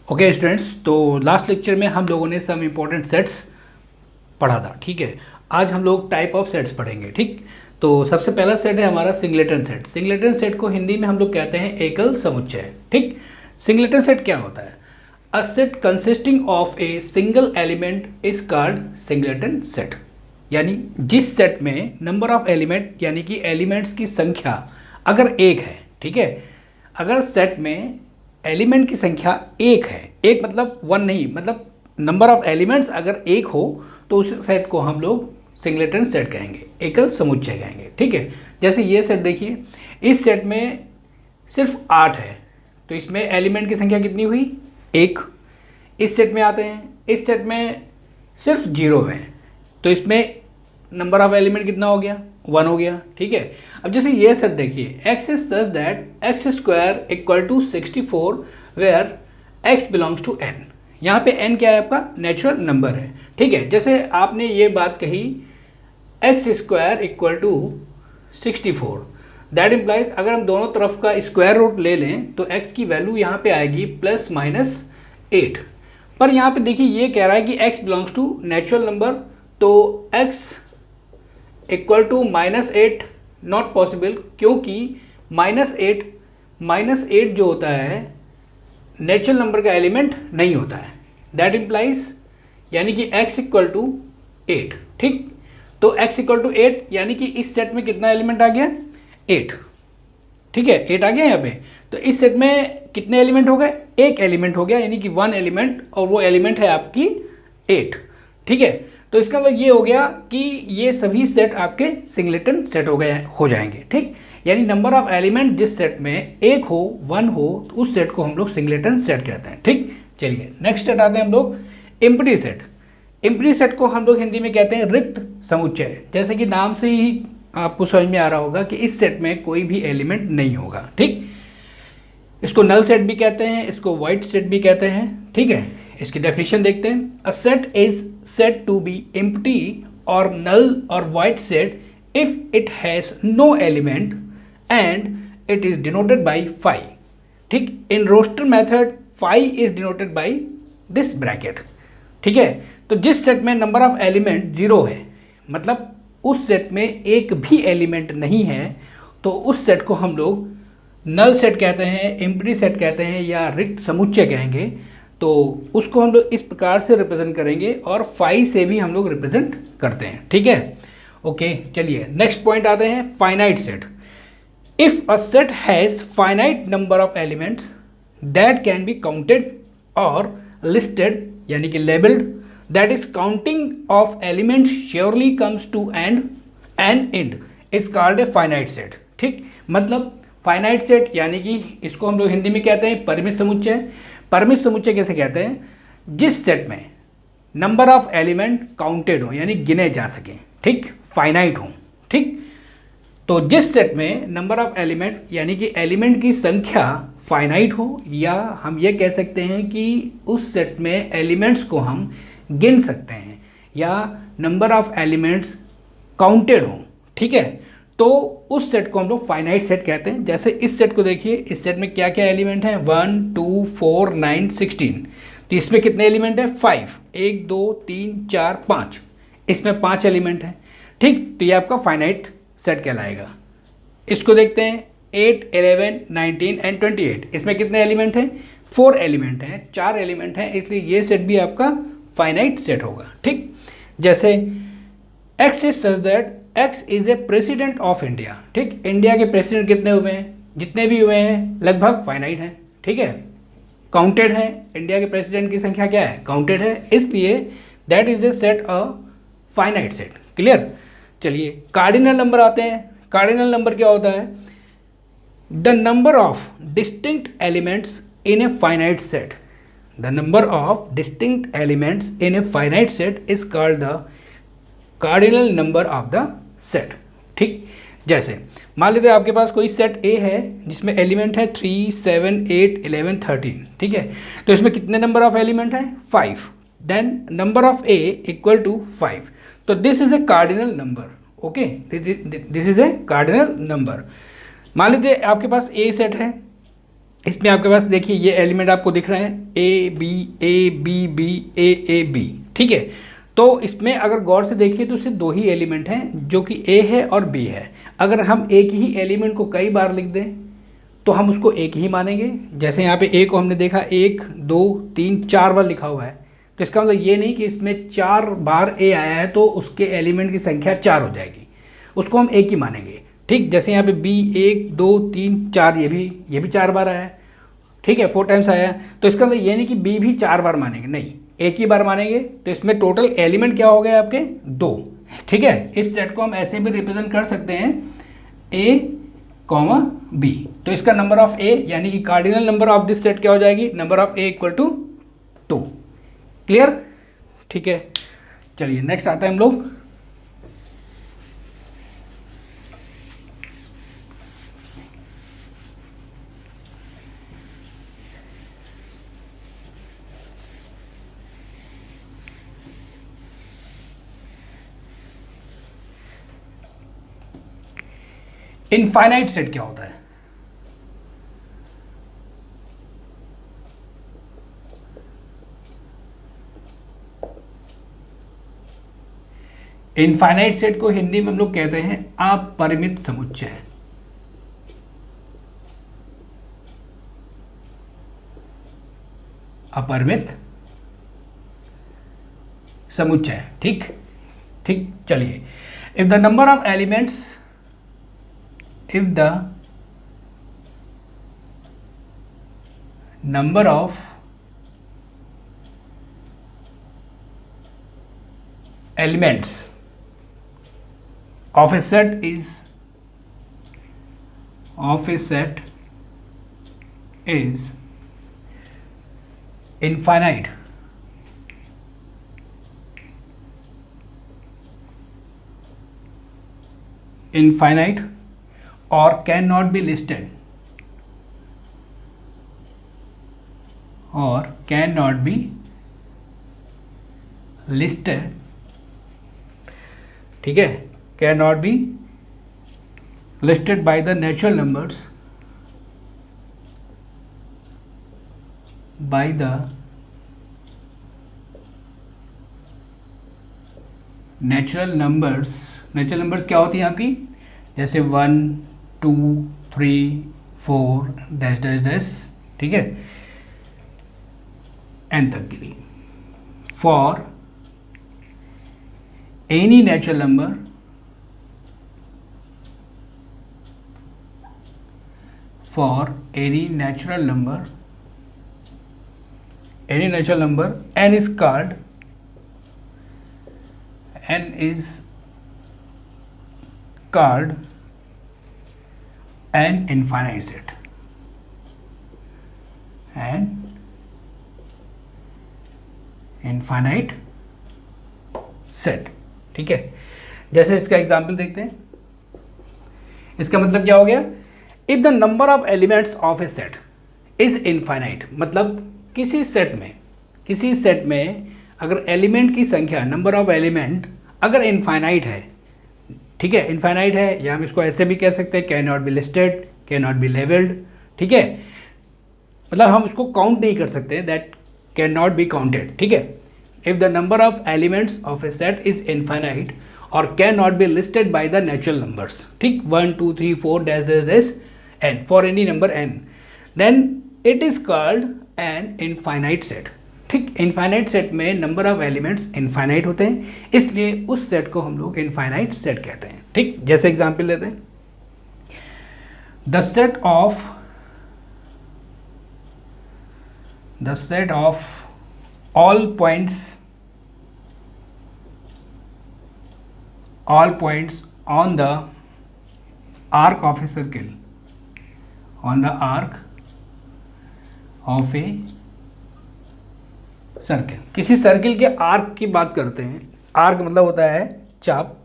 Okay students, तो last lecture में हम लोगों ने सम इम्पोर्टेंट सेट्स पढ़ा था। ठीक है, आज हम लोग टाइप ऑफ सेट्स पढ़ेंगे। ठीक, तो सबसे पहला सेट है हमारा सिंगलेटन सेट। सिंगलेटन सेट को हिंदी में हम लोग कहते हैं एकल समुच्चय। ठीक, सिंगलेटन सेट क्या होता है? A set consisting of a single element is called singleton set. यानी जिस सेट में नंबर ऑफ एलिमेंट यानी कि एलिमेंट्स की संख्या अगर एक है, ठीक है, अगर सेट में एलिमेंट की संख्या एक है, एक मतलब वन नहीं, मतलब नंबर ऑफ एलिमेंट्स अगर एक हो तो उस सेट को हम लोग सिंगलेटन सेट कहेंगे, एकल समुच्चय कहेंगे। ठीक है, जैसे ये सेट देखिए, इस सेट में सिर्फ 8 है तो इसमें एलिमेंट की संख्या कितनी हुई? एक। इस सेट में आते हैं, इस सेट में सिर्फ 0 है तो इसमें नंबर ऑफ एलिमेंट कितना हो गया? 1 हो गया। ठीक है, अब जैसे ये सेट देखिए, x is such that x square equal to 64 where x belongs to n। यहाँ पे n क्या है? आपका नेचुरल नंबर है। ठीक है, जैसे आपने ये बात कही x square equal to 64, that implies अगर हम दोनों तरफ का स्क्वायर रूट ले लें तो x की वैल्यू यहाँ पे आएगी +-8। पर यहाँ पे देखिए ये कह रहा है कि x belongs to natural number, तो x equal to -8 not possible, क्योंकि -8 जो होता है नेचुरल नंबर का एलिमेंट नहीं होता है। दैट इम्प्लाइज यानी कि x इक्वल टू 8। ठीक, तो x इक्वल टू 8 यानी कि इस सेट में कितना एलिमेंट आ गया? 8। ठीक है, 8 आ गया यहाँ पे। तो इस सेट में कितने एलिमेंट हो गए? एक एलिमेंट हो गया, यानी कि 1 एलिमेंट, और वो एलिमेंट है आपकी 8। ठीक है, तो इसका मतलब ये हो गया कि ये सभी सेट आपके सिंगलेटन सेट हो जाएंगे। ठीक, यानी नंबर ऑफ एलिमेंट जिस सेट में एक हो, 1 हो, तो उस सेट को हम लोग सिंगलेटन सेट कहते हैं। ठीक, चलिए नेक्स्ट सेट आते हैं हम लोग एम्प्टी सेट। एम्प्टी सेट को हम लोग हिंदी में कहते हैं रिक्त समुच्चय। जैसे कि नाम से ही आपको समझ में आ रहा होगा कि इस सेट में कोई भी एलिमेंट नहीं होगा। ठीक, इसको नल सेट भी कहते हैं, इसको वाइड सेट भी कहते हैं। ठीक है, इसकी डेफिनेशन देखते हैं। A set is said to be empty or null or void set if it has no element and it is denoted by phi. ठीक, in roster method phi is denoted by this bracket. ठीक है, तो जिस set में number of element 0 है, मतलब उस set में एक भी एलिमेंट नहीं है, तो उस सेट को हम लोग नल सेट कहते हैं, एम्प्टी सेट कहते हैं, या रिक्त समुच्चय कहेंगे। तो उसको हम लोग इस प्रकार से रिप्रेजेंट करेंगे और फाई से भी हम लोग रिप्रेजेंट करते हैं। ठीक है, ओके, चलिए नेक्स्ट पॉइंट आते हैं, finite set. If a set has finite number of elements that can be counted और लिस्टेड यानी कि labelled, that is counting of elements surely comes to n and is called a finite set. ठीक, मतलब finite set यानी कि इसको हम लोग हिंदी में कहते हैं परिमित समुच्चय। परिमित समुच्चय कैसे कहते हैं? जिस सेट में नंबर ऑफ एलिमेंट काउंटेड हो यानी गिने जा सकें। ठीक, फाइनाइट हो। ठीक, तो जिस सेट में नंबर ऑफ एलिमेंट यानी कि एलिमेंट की संख्या फाइनाइट हो, या हम ये कह सकते हैं कि उस सेट में एलिमेंट्स को हम गिन सकते हैं, या नंबर ऑफ एलिमेंट्स काउंटेड हो। ठीक है, तो उस सेट को हम लोग फाइनाइट सेट कहते हैं। जैसे इस सेट को देखिए, इस सेट में क्या क्या एलिमेंट हैं? 1 2 4 9 16। तो इसमें कितने एलिमेंट हैं? 5। 1 2 3 4 5, इसमें 5 एलिमेंट हैं। ठीक, तो ये आपका फाइनाइट सेट कहलाएगा। इसको देखते हैं 8 11 19 एंड 28, इसमें कितने एलिमेंट हैं? 4 एलिमेंट हैं, 4 एलिमेंट हैं, इसलिए ये सेट भी आपका फाइनाइट सेट होगा। ठीक, जैसे x is such that x is a president of India. ठीक, इंडिया के प्रेसिडेंट कितने हुए हैं? जितने भी हुए हैं लगभग फाइनाइट हैं। ठीक है, काउंटेड है, इंडिया के प्रेसिडेंट की संख्या क्या है? काउंटेड है, इसलिए that is A set a finite set. Clear, चलिए कार्डिनल नंबर आते हैं। कार्डिनल नंबर क्या होता है? The number of distinct elements in A finite set. The number of distinct elements in A finite set is called the cardinal number of the set. ठीक, जैसे मान लीजिए आपके पास कोई सेट ए है जिसमें एलिमेंट है 3 7 8 11 13। ठीक है, तो इसमें कितने नंबर ऑफ एलिमेंट हैं? 5। Then number of A equal to 5, तो this is a cardinal number. Okay, this is a cardinal number. मान लीजिए आपके पास ए सेट है, इसमें आपके पास देखिए ये एलिमेंट आपको दिख रहे हैं a b b a b, ठीक है। तो इसमें अगर गौर से देखिए तो सिर्फ दो ही एलिमेंट हैं जो कि ए है और बी है। अगर हम एक ही एलिमेंट को कई बार लिख दें तो हम उसको एक ही मानेंगे। जैसे यहाँ पे ए को हमने देखा 1 2 3 4 बार लिखा हुआ है, तो इसका मतलब ये नहीं कि इसमें 4 बार ए आया है तो उसके एलिमेंट की संख्या 4 हो जाएगी, उसको हम एक ही मानेंगे, ठीक। जैसे यहाँ पे बी 1 2 3 4, ये भी 4 बार आया है, ठीक है, 4 टाइम्स आया है। तो इसका मतलब ये नहीं कि बी भी 4 बार मानेंगे, नहीं, एक ही बार मानेंगे। तो इसमें टोटल एलिमेंट क्या हो गए आपके 2, ठीक है। इस सेट को हम ऐसे भी रिप्रेजेंट कर सकते हैं ए कॉमा बी। तो इसका नंबर ऑफ ए यानी कि cardinal number of this set क्या हो जाएगी, number of A equal to 2। Clear, ठीक है। चलिए नेक्स्ट आता है हम लोग इनफाइनाइट सेट क्या होता है। इनफाइनाइट सेट को हिंदी में हम लोग कहते हैं अपरिमित समुच्चय। अपरिमित समुच्चय, ठीक ठीक। चलिए, if the number of elements, if the number of elements of a set is infinite, or cannot be listed, ठीक है, cannot be listed by the natural numbers, natural numbers क्या होती हैं आपकी, जैसे 1 2 3 4 डैश डैश डैश, ठीक है, N तक के लिए। For any natural number n is called an infinite set, ठीक है। जैसे इसका एग्जाम्पल देखते हैं, इसका मतलब क्या हो गया, if the number of elements of a set is infinite, मतलब किसी सेट में अगर एलिमेंट की संख्या, नंबर ऑफ एलिमेंट अगर इनफाइनाइट है, ठीक है, इनफाइनाइट है, या हम इसको ऐसे भी कह सकते हैं can not be listed, can not be labelled, ठीक है, मतलब हम इसको काउंट नहीं कर सकते, that can not be counted, ठीक है। If the number of elements of a set is infinite और can not be listed by the natural numbers, ठीक, 1 2 3 4 dash dash dash n, for any number n, then it is called an infinite set, ठीक। Infinite set में number of elements infinite होते हैं, इसलिए उस set को हम लोग इनफाइनाइट सेट कहते हैं, ठीक। जैसे एग्जांपल लेते हैं, the set of all points on the arc of a circle, किसी सर्किल के आर्क की बात करते हैं, आर्क मतलब होता है चाप,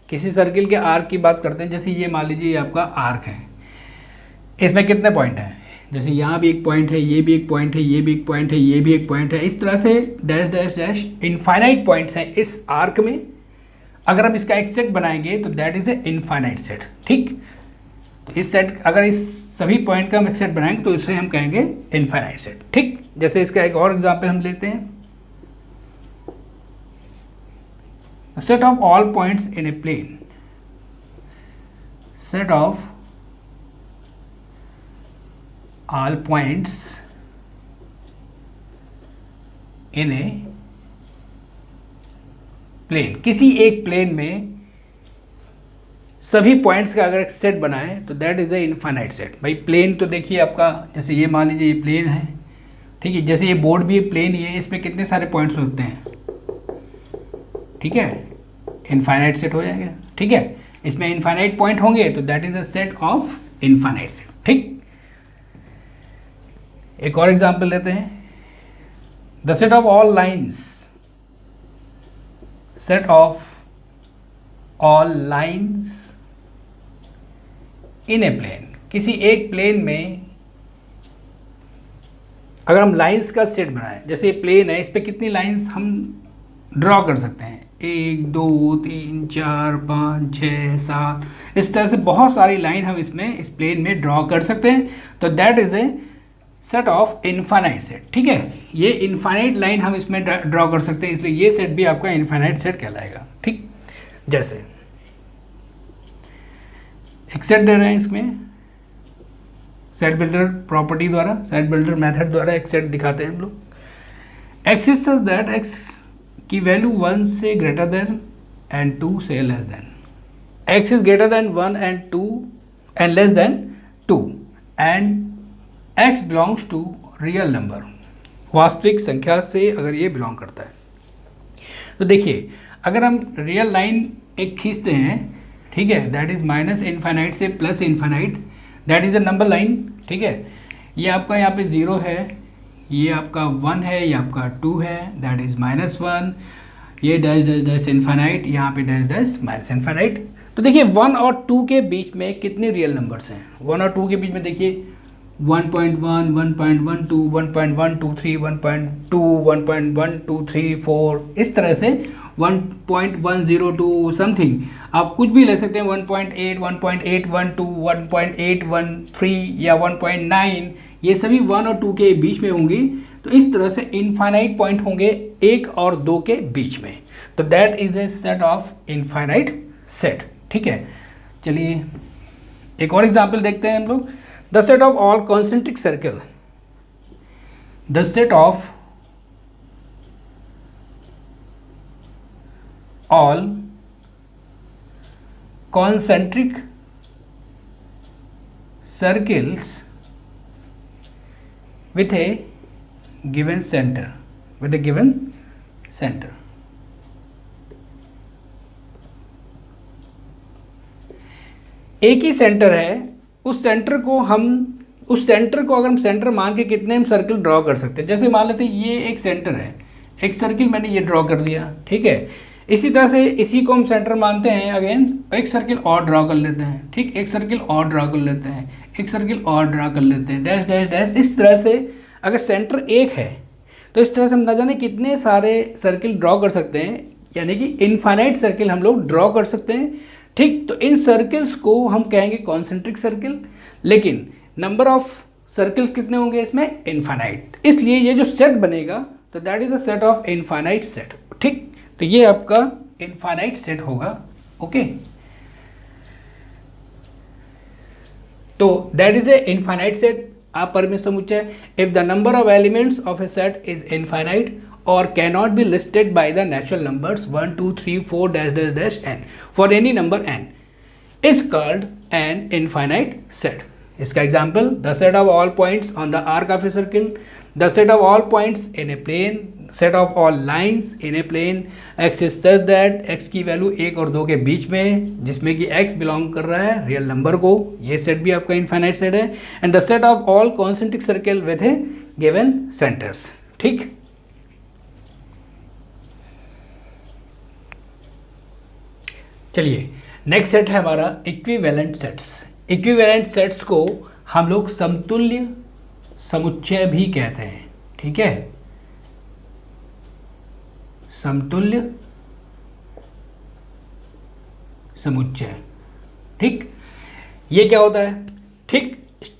किसी सर्किल के आर्क की बात करते हैं। जैसे ये मान लीजिए ये आपका आर्क है, इसमें कितने पॉइंट हैं, जैसे यहाँ भी एक पॉइंट है, ये भी एक पॉइंट है, ये भी एक पॉइंट है, ये भी एक पॉइंट है, इस तरह से dash dash dash infinite points हैं इस आर्क में। अगर हम इसका एक सेट बनाएंगे तो that is a infinite set, ठीक। इस सेट, अगर इस सभी पॉइंट का हम एक सेट बनाएंगे तो इसे हम कहेंगे इनफाइनाइट सेट। ठीक, जैसे इसका एक और एग्जांपल हम लेते हैं, set of all points in a plane, set of all points in a plane, किसी एक प्लेन में सभी पॉइंट्स का अगर एक सेट बनाएं तो that is a infinite set. भाई प्लेन तो देखिए आपका, जैसे ये मान लीजिए ये प्लेन है, ठीक है, जैसे ये बोर्ड भी प्लेन ही है, इसमें कितने सारे पॉइंट्स होते हैं, ठीक है, इनफाइनाइट सेट हो जाएगा। ठीक है, इसमें इनफाइनाइट पॉइंट होंगे तो that is a set of infinite set. ठीक, एक और एग्जांपल लेते हैं, the set of all lines, set of all lines in a plane, किसी एक प्लेन में अगर हम लाइंस का सेट बनाएं, जैसे ये प्लेन है, इस पे कितनी लाइंस हम ड्रॉ कर सकते हैं, 1 2 3 4 5 6 7, इस तरह से बहुत सारी लाइन हम इसमें इस प्लेन में ड्रॉ कर सकते हैं, तो that is A set of infinite set. ठीक है, ये इनफाइनाइट लाइन हम इसमें ड्रॉ कर सकते हैं, इसलिए ये सेट भी आपका इनफाइनाइट सेट कहलाएगा। ठीक, जैसे एक सेट दे रहे हैं, इसमें सेट बिल्डर प्रॉपर्टी द्वारा, सेट बिल्डर मेथड द्वारा एक सेट दिखाते हैं हम लोग। X is such that x की वैल्यू 1 से ग्रेटर देन एंड 2 से less than, x is greater than 1 and 2 and less than 2 and x belongs to real number, वास्तविक संख्या से अगर ये बिलोंग करता है। तो देखिए अगर हम रियल लाइन एक खींचते हैं, ठीक है, दैट इज माइनस इनफाइनाइट से plus infinite, that is a number line. ठीक है, ये आपका यहाँ पे 0 है, ये आपका 1 है, ये आपका 2 है, दैट इज -1, ये डैश डैश डैश इनफाइनाइट, यहाँ पे डैश डैश माइनस इनफाइनाइट। तो देखिए 1 और 2 के बीच में कितने रियल नंबर्स हैं, 1 और 2 के बीच में देखिए 1.1 1.12 1.123 1.2 1.123 4, इस तरह से 1.102 समथिंग आप कुछ भी ले सकते हैं, 1.8 1.812 1.813 या 1.9, ये सभी 1 और 2 के बीच में होंगी। तो इस तरह से इनफाइनाइट पॉइंट होंगे 1 और 2 के बीच में, तो that is A set of infinite set. ठीक है, चलिए एक और एग्जाम्पल देखते हैं हम लोग, the set of all concentric circle, the set of all concentric circles with a given center, with a given center। एक ही सेंटर है, उस सेंटर को अगर हम सेंटर मान के कितने हम सर्किल ड्रॉ कर सकते हैं, जैसे मान लेते हैं ये एक सेंटर है, एक सर्किल मैंने ये ड्रॉ कर दिया। ठीक है, इसी तरह से इसी को हम सेंटर मानते हैं, अगेन एक सर्किल और ड्रॉ कर लेते हैं, ठीक, एक सर्किल और ड्रॉ कर लेते हैं, एक सर्किल और ड्रॉ कर लेते हैं, डैश डैश डैश। इस तरह से अगर सेंटर एक है तो इस तरह से हम ना जाने कितने सारे सर्किल ड्रॉ कर सकते हैं, यानी कि इनफाइनाइट सर्किल हम लोग ड्रॉ कर सकते हैं। ठीक, तो इन सर्किल्स को हम कहेंगे कॉन्सेंट्रिक सर्किल, लेकिन नंबर ऑफ सर्किल्स कितने होंगे इसमें, इनफाइनाइट, इसलिए ये जो सेट बनेगा तो that is a set of infinite set. ठीक, तो ये आपका इनफाइनाइट सेट होगा। ओके, तो that is a infinite set अपरिमेय समुच्चय if the number of elements of a set is infinite or cannot be listed by the natural numbers 1 2 3 4 dash dash dash n for any number n is called an infinite set। इसका example, the set of all points on the arc of a circle, the set of all points in a plane, set of all lines in a plane, x is such that x की value 1 और 2 के बीच में, जिसमें कि x belong कर रहा है real number को, ये सेट भी आपका इनफाइनाइट सेट है। And the set of all concentric circle with A given centres. ठीक, चलिए नेक्स्ट सेट है हमारा इक्विवेलेंट सेट्स। इक्विवेलेंट सेट्स को हम लोग समतुल्य समुच्चय भी कहते हैं। ठीक है, समतुल्य समुच्चय। ठीक, ये क्या होता है, ठीक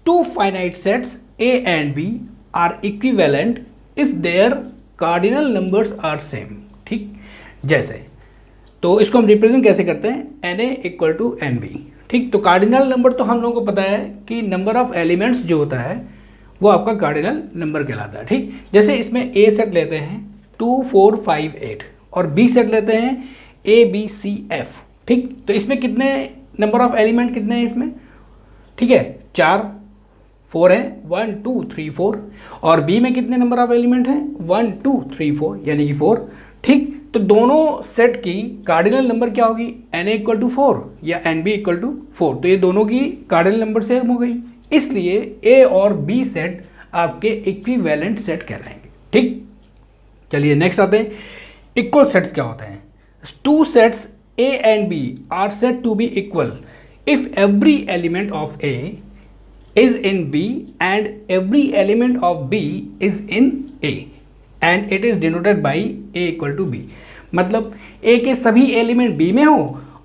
two finite sets A and B are equivalent if their cardinal numbers are same. ठीक, जैसे तो इसको हम रिप्रेजेंट कैसे करते हैं, n A equal to n B. ठीक, तो कार्डिनल नंबर तो हम लोगों को पता है कि नंबर ऑफ एलिमेंट्स जो होता है वो आपका कार्डिनल नंबर कहलाता है। ठीक, जैसे इसमें ए सेट लेते हैं 2 4 5 8 और बी सेट लेते हैं ए बी सी एफ। ठीक, तो इसमें कितने नंबर ऑफ एलिमेंट कितने हैं इसमें, ठीक है 4 4 है 1 2 3 4, और बी में कितने नंबर ऑफ एलिमेंट हैं 1 2 3 4 यानी कि 4। ठीक, तो दोनों सेट की कार्डिनल नंबर क्या होगी, एन ए इक्वल टू 4 या एन बी इक्वल टू 4, तो ये दोनों की कार्डिनल नंबर सेम हो गई, इसलिए ए और बी सेट आपके इक्विवेलेंट सेट कहलाएंगे। ठीक, चलिए नेक्स्ट आते हैं, इक्वल सेट्स क्या होते हैं। Two sets A and B are set to be equal if every element of A is in B and every element of B is in A and it is denoted by A equal to B। मतलब A के सभी element B में हो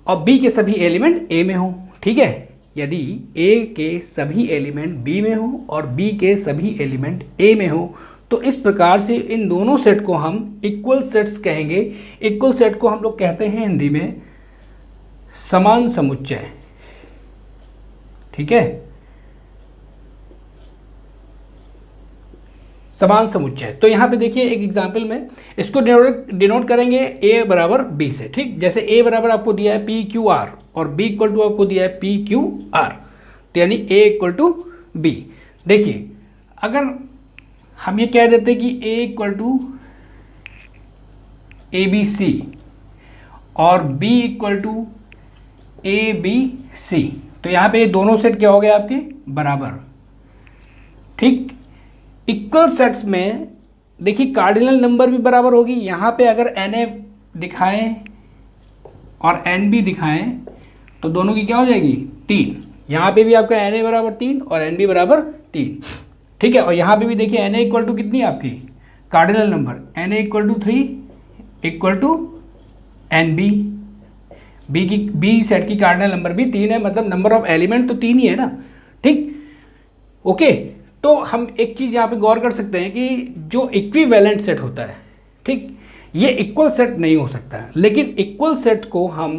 और B के सभी element A में हो। ठीक है, यदि A के सभी एलिमेंट B में हो और B के सभी एलिमेंट A में हो तो इस प्रकार से इन दोनों सेट को हम इक्वल सेट्स कहेंगे। इक्वल सेट को हम लोग कहते हैं हिंदी में समान समुच्चय। ठीक है, समान समुच्चय। तो यहाँ पे देखिए एक एग्जाम्पल में इसको डिनोट करेंगे a बराबर b से। ठीक, जैसे a बराबर आपको दिया है पी क्यू आर और b इक्वल टू आपको दिया है पी क्यू आर, तो यानी a इक्वल टू b। देखिए अगर हम ये कह देते कि a equal to a b c और b equal to a b c, तो यहाँ पे दोनों सेट क्या हो गए आपके बराबर। ठीक, इक्वल सेट्स में देखिए कार्डिनल नंबर भी बराबर होगी। यहाँ पे अगर एन ए दिखाएं और एन बी दिखाएं तो दोनों की क्या हो जाएगी 3। यहाँ पे भी आपका एन ए बराबर 3 और एन बी बराबर 3। ठीक है, और यहाँ पे भी देखिए एन ए इक्वल टू कितनी आपकी cardinal number, n A equal to 3 equal to n B, B set की कार्डिनल नंबर भी 3 है, मतलब नंबर ऑफ एलिमेंट तो 3 ही है ना। ठीक, ओके, तो हम एक चीज़ यहाँ पे गौर कर सकते हैं कि जो इक्विवेलेंट सेट होता है, ठीक, ये इक्वल सेट नहीं हो सकता है, लेकिन इक्वल सेट को हम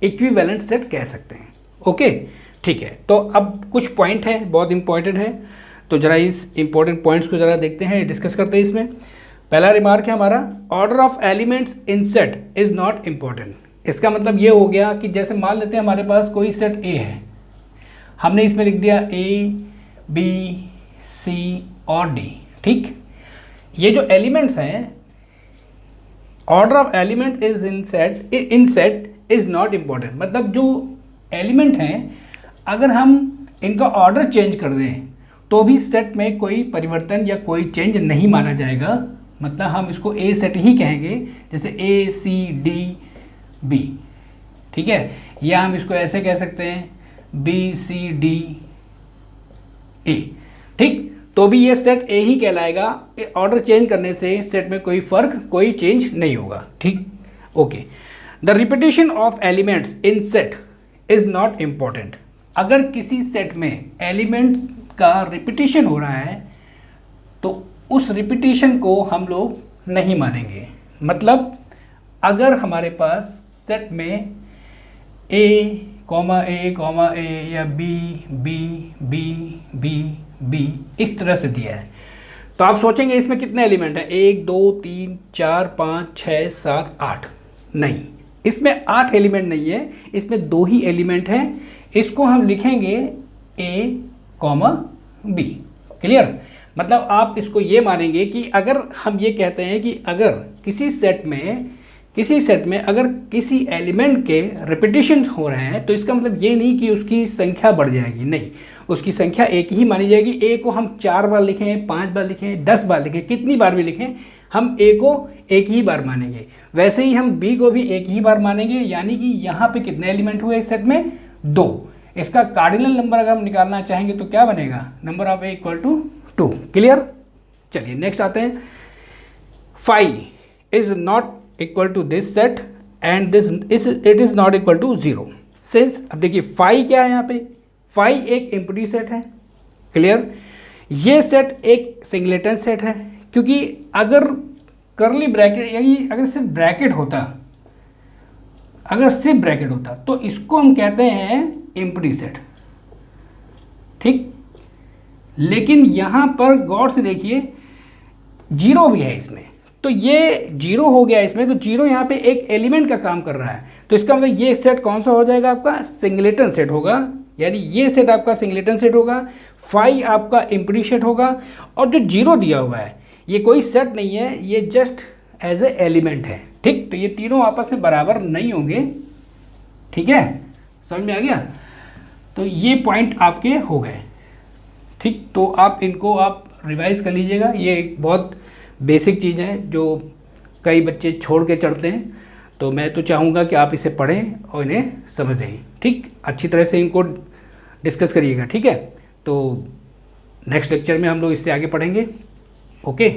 इक्विवेलेंट सेट कह सकते हैं। ओके, ठीक है, तो अब कुछ पॉइंट है बहुत इंपॉर्टेंट है, तो ज़रा इस इंपॉर्टेंट पॉइंट्स को ज़रा देखते हैं, डिस्कस करते हैं इसमें। पहला रिमार्क है हमारा, order of elements in set is not important. इसका मतलब ये हो गया कि जैसे मान लेते हैं हमारे पास कोई सेट ए है, हमने इसमें लिख दिया ए बी सी और डी। ठीक, ये जो एलिमेंट्स हैं, order of element is in set is not important. मतलब जो एलिमेंट हैं अगर हम इनका ऑर्डर चेंज कर दें तो भी सेट में कोई परिवर्तन या कोई चेंज नहीं माना जाएगा, मतलब हम इसको ए सेट ही कहेंगे, जैसे ए सी डी बी। ठीक है, या हम इसको ऐसे कह सकते हैं बी सी डी ए। ठीक, तो भी ये सेट ए ही कहलाएगा, ऑर्डर चेंज करने से सेट में कोई फर्क कोई चेंज नहीं होगा। ठीक, okay. The repetition of elements in set is not important. अगर किसी सेट में एलिमेंट्स का रिपीटेशन हो रहा है तो उस रिपीटेशन को हम लोग नहीं मानेंगे। मतलब अगर हमारे पास सेट में ए कॉमा ए या b b b b b इस तरह से दिया है तो आप सोचेंगे इसमें कितने एलिमेंट हैं, 1 2 3 4 5 6 7 8। नहीं, इसमें 8 एलिमेंट नहीं है, इसमें 2 ही एलिमेंट हैं। इसको हम लिखेंगे ए कॉमा बी। क्लियर? मतलब आप इसको ये मानेंगे कि अगर हम ये कहते हैं कि अगर किसी सेट में अगर किसी एलिमेंट के रिपीटेशन हो रहे हैं तो इसका मतलब ये नहीं कि उसकी संख्या बढ़ जाएगी, नहीं, उसकी संख्या एक ही मानी जाएगी। ए को हम 4 बार लिखें, 5 बार लिखें, 10 बार लिखें, कितनी बार भी लिखें, हम ए को एक ही बार मानेंगे। वैसे ही हम बी को भी एक ही बार मानेंगे, यानी कि यहाँ पे कितने एलिमेंट हुए इस सेट में, 2। इसका कार्डिनल नंबर अगर हम निकालना चाहेंगे तो क्या बनेगा, number of A equal to 2। Clear? चलिए नेक्स्ट आते हैं। Phi is not equal to this set and it is not equal to 0 since. अब देखिए फाई क्या है, यहाँ पे फाई एक एम्प्टी सेट है, क्लियर? ये सेट एक सिंगलेटन सेट है, क्योंकि अगर कर्ली ब्रैकेट यानी अगर सिर्फ ब्रैकेट होता, तो इसको हम कहते हैं एम्प्टी सेट, ठीक। लेकिन यहां पर गौर से देखिए जीरो भी है इसमें, तो ये जीरो हो गया इसमें, तो जीरो यहाँ पे एक एलिमेंट का काम कर रहा है, तो इसका मतलब ये सेट कौन सा हो जाएगा आपका? सिंगलेटन सेट होगा, यानी ये सेट आपका सिंगलेटन सेट होगा, फाई आपका एम्प्टी सेट होगा। और जो जीरो दिया हुआ है ये कोई सेट नहीं है, ये जस्ट एज ए एलिमेंट है, ठीक। तो ये तीनों आपस में बराबर नहीं होंगे, ठीक है, समझ में आ गया? तो ये पॉइंट आपके हो गए, ठीक। तो आप इनको आप रिवाइज कर लीजिएगा, ये एक बहुत बेसिक चीज़ है जो कई बच्चे छोड़ के चढ़ते हैं, तो मैं तो चाहूँगा कि आप इसे पढ़ें और इन्हें समझें, ठीक। अच्छी तरह से इनको डिस्कस करिएगा, ठीक है। तो नेक्स्ट लेक्चर में हम लोग इससे आगे पढ़ेंगे, ओके।